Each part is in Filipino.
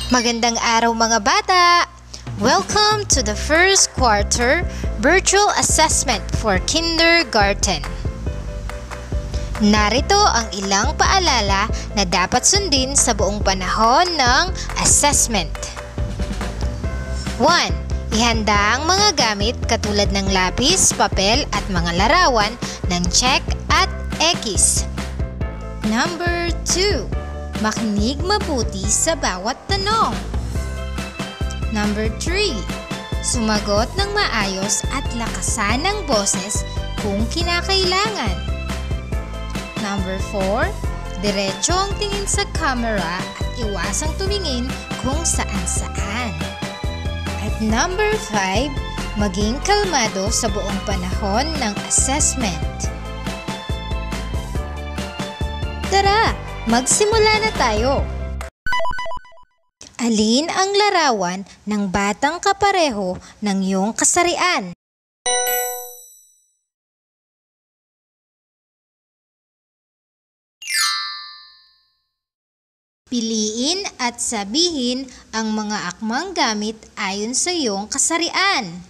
Magandang araw mga bata! Welcome to the first quarter virtual assessment for kindergarten. Narito ang ilang paalala na dapat sundin sa buong panahon ng assessment. 1. Ihanda ang mga gamit katulad ng lapis, papel at mga larawan ng check at X. Number 2. Makinig mabuti sa bawat tanong. Number 3. Sumagot ng maayos at lakasan ng boses kung kinakailangan. Number 4. Diretso ang tingin sa camera at iwasang tumingin kung saan-saan. At number 5. Maging kalmado sa buong panahon ng assessment. Tara! Magsimula na tayo! Alin ang larawan ng batang kapareho ng iyong kasarian? Piliin at sabihin ang mga akmang gamit ayon sa iyong kasarian.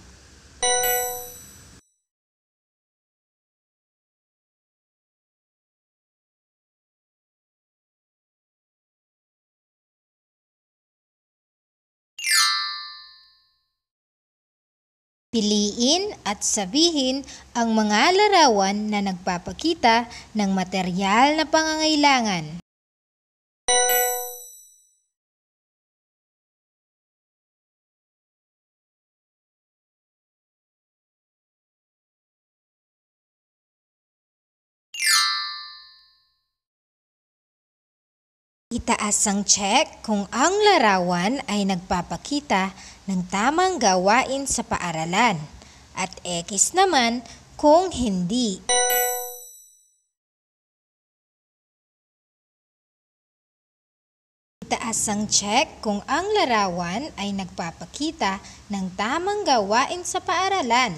Piliin at sabihin ang mga larawan na nagpapakita ng materyal na pangangailangan. Itaas ang check kung ang larawan ay nagpapakita ng tamang gawain sa paaralan at X naman kung hindi. Itaas ang check kung ang larawan ay nagpapakita ng tamang gawain sa paaralan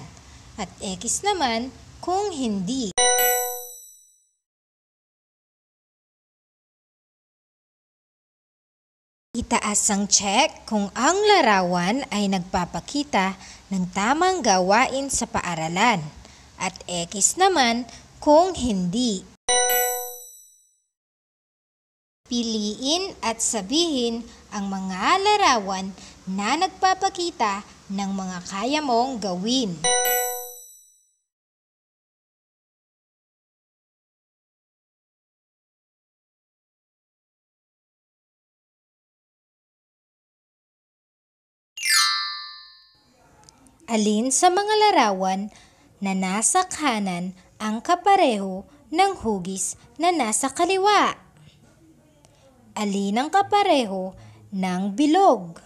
at X naman kung hindi. Itaas ang check kung ang larawan ay nagpapakita ng tamang gawain sa paaralan at X naman kung hindi. Piliin at sabihin ang mga larawan na nagpapakita ng mga kaya mong gawin. Alin sa mga larawan na nasa kanan ang kapareho ng hugis na nasa kaliwa? Alin ang kapareho ng bilog?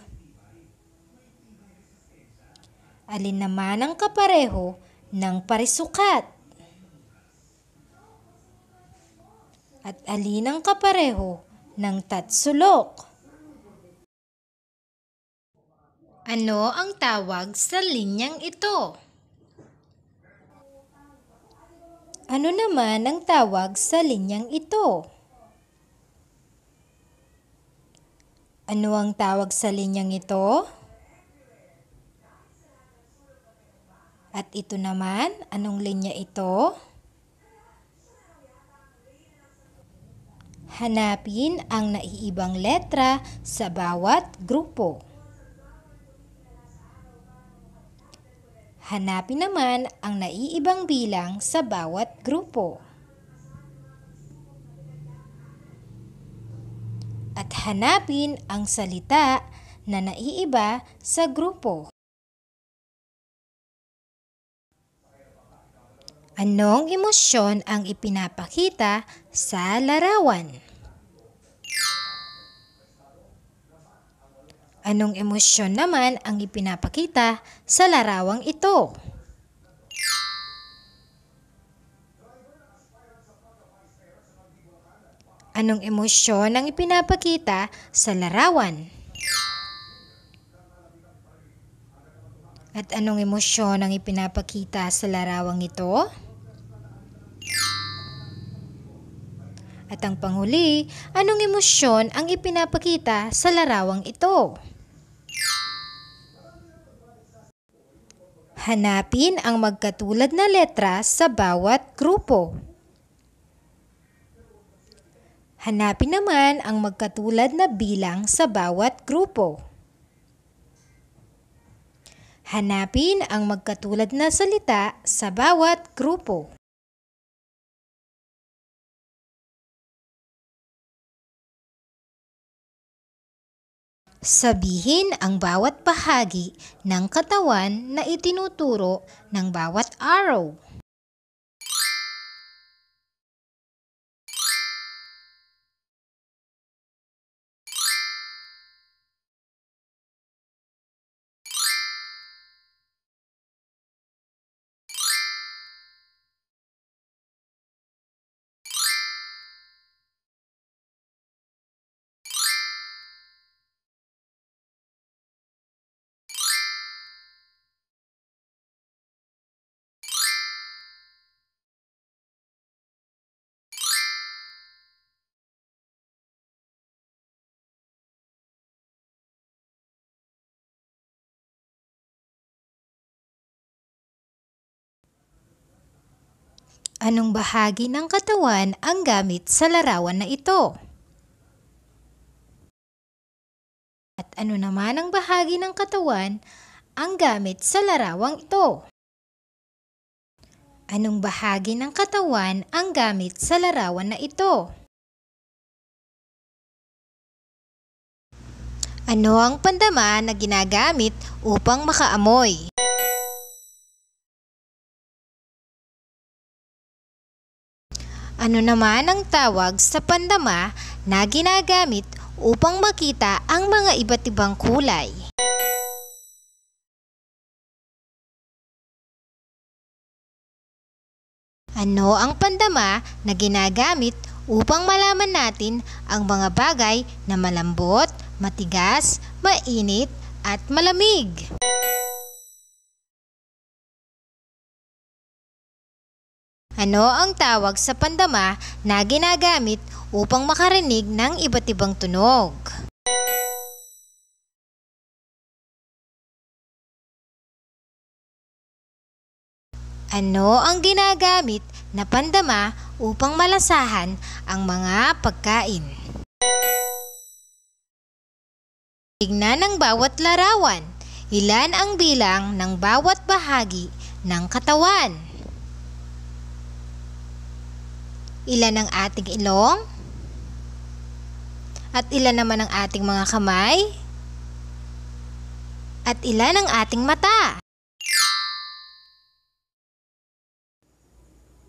Alin naman ang kapareho ng parisukat? At alin ang kapareho ng tatsulok? Ano ang tawag sa linyang ito? Ano naman ang tawag sa linyang ito? Ano ang tawag sa linyang ito? At ito naman, anong linya ito? Hanapin ang naiibang letra sa bawat grupo. Hanapin naman ang naiibang bilang sa bawat grupo. At hanapin ang salita na naiiba sa grupo. Anong emosyon ang ipinapakita sa larawan? Anong emosyon naman ang ipinapakita sa larawang ito? Anong emosyon ang ipinapakita sa larawan? At anong emosyon ang ipinapakita sa larawang ito? At ang panghuli, anong emosyon ang ipinapakita sa larawang ito? Hanapin ang magkatulad na letra sa bawat grupo. Hanapin naman ang magkatulad na bilang sa bawat grupo. Hanapin ang magkatulad na salita sa bawat grupo. Sabihin ang bawat bahagi ng katawan na itinuturo ng bawat arrow. Anong bahagi ng katawan ang gamit sa larawan na ito? At ano naman ang bahagi ng katawan ang gamit sa larawang ito? Anong bahagi ng katawan ang gamit sa larawan na ito? Ano ang pandama na ginagamit upang makaamoy? Ano naman ang tawag sa pandama na ginagamit upang makita ang mga iba't ibang kulay? Ano ang pandama na ginagamit upang malaman natin ang mga bagay na malambot, matigas, mainit at malamig? Ano ang tawag sa pandama na ginagamit upang makarinig ng iba't ibang tunog? Ano ang ginagamit na pandama upang malasahan ang mga pagkain? Tingnan ang bawat larawan. Ilan ang bilang ng bawat bahagi ng katawan? Ilan ang ating ilong? At ilan naman ang ating mga kamay? At ilan ang ating mata?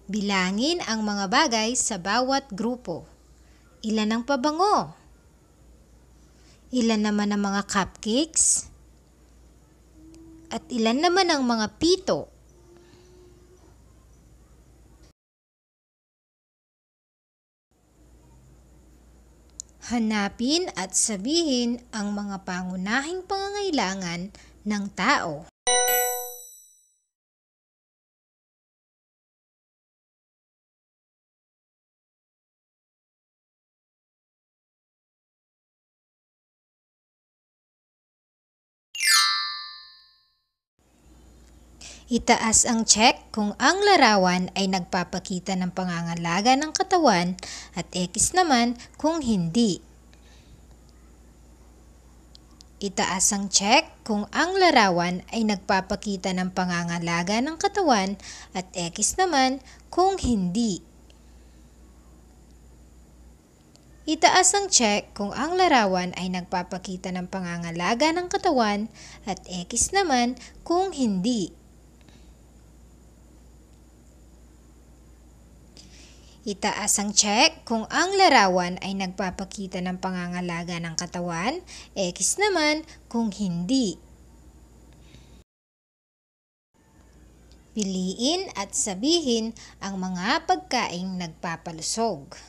Bilangin ang mga bagay sa bawat grupo. Ilan ang pabango? Ilan naman ang mga cupcakes? At ilan naman ang mga pito? Hanapin at sabihin ang mga pangunahing pangangailangan ng tao. Itaas ang check kung ang larawan ay nagpapakita ng pangangalaga ng katawan at X naman kung hindi. Itaas ang check kung ang larawan ay nagpapakita ng pangangalaga ng katawan at X naman kung hindi. Itaas ang check kung ang larawan ay nagpapakita ng pangangalaga ng katawan at X naman kung hindi. Itaas ang check kung ang larawan ay nagpapakita ng pangangalaga ng katawan, X naman kung hindi. Piliin at sabihin ang mga pagkaing nagpapalusog.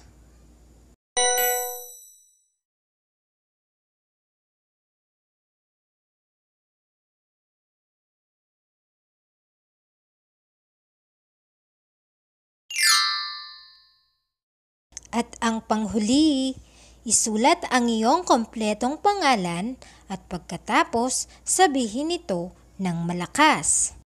At ang panghuli, isulat ang iyong kompletong pangalan at pagkatapos sabihin ito ng malakas.